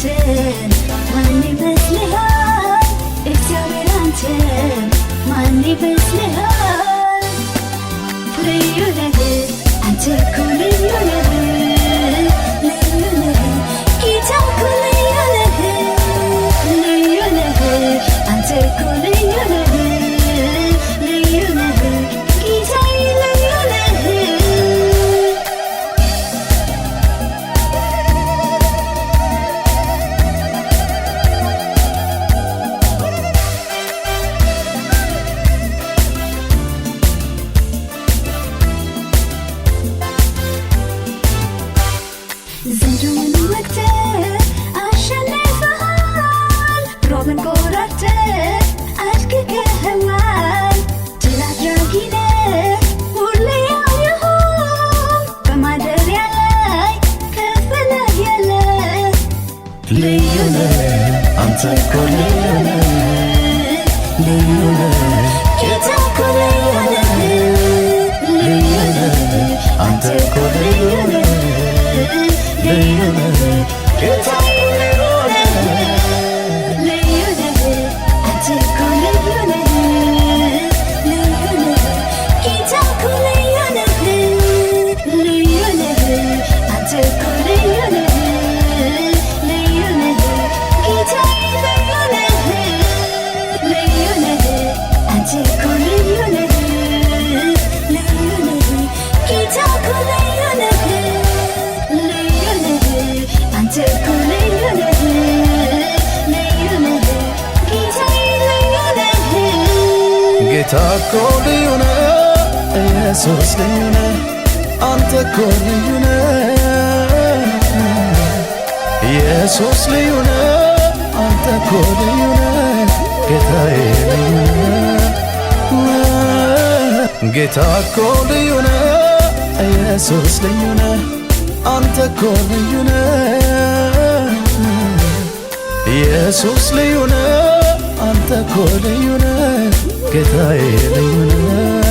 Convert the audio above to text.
አንተን ማን ይመስልሃል? እግዚአብሔር አንተን ማን ይመስልሃል? ልዩ ነህ አንተ እኮ ልዩ ነህ፣ ልዩ ነህ ጌታ እኮ ልዩ ነህ፣ ልዩ ነህ አንተ እኮ ልዩ ነህ፣ ልዩ ነህ ጌታዬ ልዩ ነህ። ዘንዶውን ወግተህ አሸንፈሃል፣ ሮብን ቆራርጠህ አድቅቀኸዋል። ድል አድራጊ ነህ ሁሌ ያየኸው፣ በማደሪያ ላይ ከፍ ብለህ ያለህ። ልዩ ነህ አንተ እኮ ልዩ ነህ፣ ልዩ ነህ ጌታ እኮ ልዩ ነህ፣ ልዩ ነህ አንተ እኮ ልዩ ነህ፣ ልዩ ነህ ጌታ ልዩ ነህ፣ ልዩ ነህ አንተ እኮ ልዩ ነህ፣ ልዩ ነህ ጌታ እኮ ልዩ ነህ፣ ልዩ ነህ አንተ እኮ ልዩ ነህ፣ ልዩ ነህ ጌታዬ ልዩ ነህ፣ ልዩ ነህ አንተ እኮ ልዩ ነህ፣ ልዩ ነህ ጌታ እኮ ልዩ ነህ፣ ልዩ ነህ አንተ እኮ ልዩ ነህ፣ ልዩ ነህ ጌታዬ ልዩ ነህ። ጌታ እኮ ልዩ ነህ፣ ኢየሱስ ልዩ ነህ፣ አንተ እኮ ልዩ ነህ፣ ኢየሱስ ልዩ ነህ፣ አንተ እኮ ልዩ ነህ፣ ጌታዬ ልዩ ነህ። ጌታ እኮ ልዩ ነህ፣ ኢየሱስ ልዩ ነህ፣ አንተ እኮ ልዩ ነህ፣ ኢየሱስ ልዩ ነህ፣ አንተ እኮ ልዩ ነህ፣ ጌታዬ ልዩ ነህ።